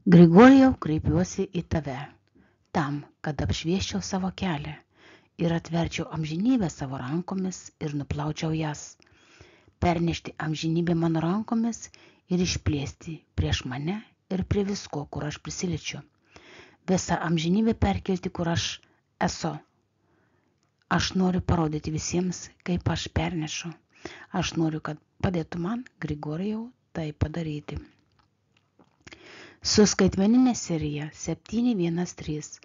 Grigorijau, kreipiuosi į tave, tam, kad apšviesčiau savo kelią ir atverčiau amžinybę savo rankomis ir nuplaučiau jas, pernešti amžinybę mano rankomis ir išplėsti prieš mane ir prie visko, kur aš prisiliečiu, visą amžinybę perkelti, kur aš esu. Aš noriu parodyti visiems, kaip aš pernešu. Aš noriu, kad padėtų man, Grigorijau, tai padaryti. Su skaitmeninė serija 713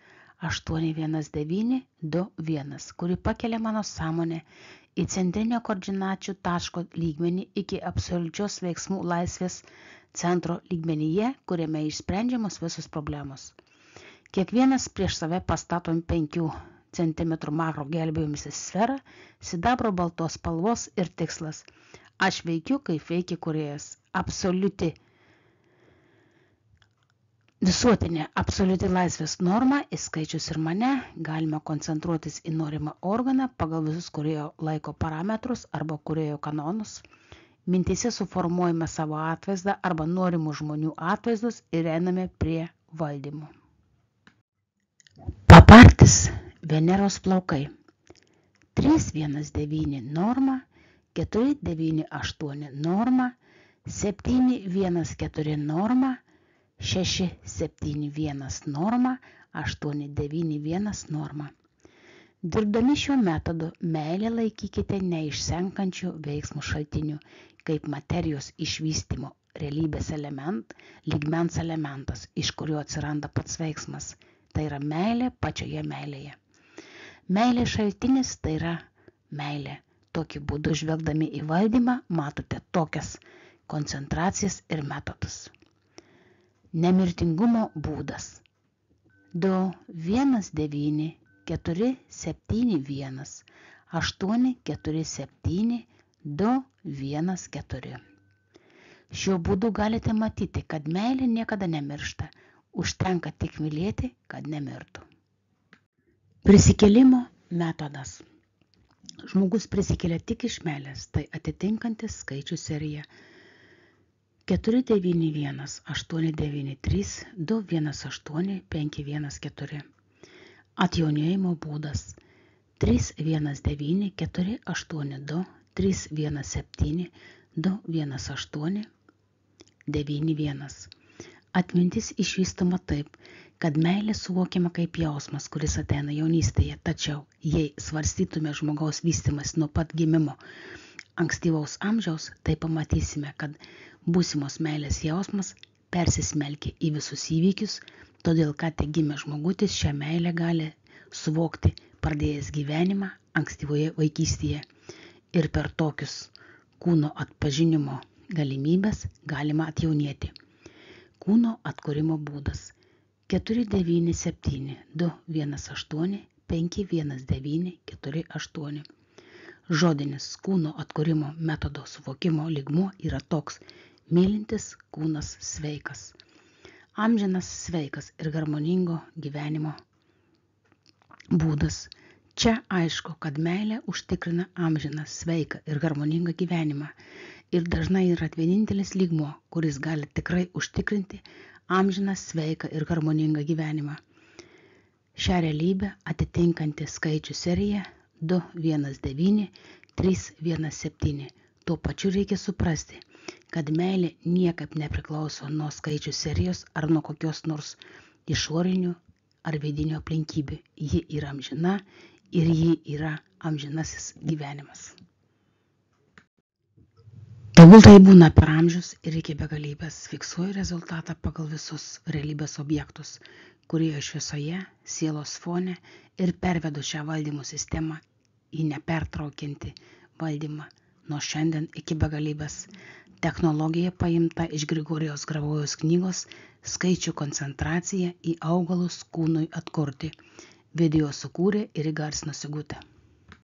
819 21, kuri pakelia mano sąmonę į centrinio koordinačių taško lygmenį iki absoliučios veiksmų laisvės centro lygmenyje, kuriame išsprendžiamos visos problemos. Kiekvienas prieš save pastatom 5 cm makro gelbėjimisi sferą, sidabro baltos spalvos ir tikslas. Aš veikiu, kaip veikia kūrėjas. Absoliuti visuotinė absoliuti laisvės norma, įskaičius ir mane, galima koncentruotis į norimą organą pagal visus kūrėjo laiko parametrus arba kūrėjo kanonus. Mintyse suformuojame savo atvaizdą arba norimų žmonių atvaizdus ir einame prie valdymų. Papartis Veneros plaukai 319 norma, 498 norma, 714 norma, 671 norma, 891 norma. Dirbdami šiuo metodu, meilę laikykite neišsenkančių veiksmų šaltinių, kaip materijos išvystymo realybės lygmens elementas, iš kurio atsiranda pats veiksmas. Tai yra meilė pačioje meilėje. Meilė šaltinis tai yra meilė. Tokiu būdu žvelgdami į valdymą matote tokias koncentracijas ir metodus. Nemirtingumo būdas 219 471 847 214. Šiuo būdu galite matyti, kad meilė niekada nemiršta. Užtenka tik mylėti, kad nemirtų. Prisikėlimo metodas. Žmogus prisikelia tik iš meilės, tai atitinkantis skaičių serija 491 893 218 514. Atjaunėjimo būdas 319 482 317 218 91. Atmintis išvystoma taip, kad meilė suvokiama kaip jausmas, kuris ateina jaunystėje, tačiau jei svarstytume žmogaus vystymas nuo pat gimimo ankstyvaus amžiaus, tai pamatysime, kad būsimos meilės jausmas persismelkia į visus įvykius, todėl ką tik gimė žmogutis šią meilę gali suvokti pradėjęs gyvenimą ankstyvoje vaikystėje ir per tokius kūno atpažinimo galimybės galima atjaunėti. Kūno atkūrimo būdas 497 218 519 48. Žodinis kūno atkūrimo metodo suvokimo lygmuo yra toks: mylintis kūnas sveikas. Amžinas sveikas ir harmoningo gyvenimo būdas. Čia aišku, kad meilė užtikrina amžiną, sveiką ir harmoningą gyvenimą ir dažnai yra vienintelis lygmuo, kuris gali tikrai užtikrinti amžiną, sveiką ir harmoningą gyvenimą. Šią realybę atitinkanti skaičių serija 219 317. Tuo pačiu reikia suprasti, kad meilė niekaip nepriklauso nuo skaičių serijos ar nuo kokios nors išorinių ar vidinių aplinkybių. Ji yra amžina ir ji yra amžinasis gyvenimas. Tegul tai būna per amžius ir iki begalybės. Fiksuoju rezultatą pagal visus realybės objektus, kurie šviesoje, sielos fone, ir pervedu šią valdymo sistemą į nepertraukiantį valdymą nuo šiandien iki begalybės. Technologija paimta iš Grigorijaus Gravojaus knygos Skaičių koncentracija į augalus kūnui atkurti. Video sukūrė ir įgarsino Sigutė.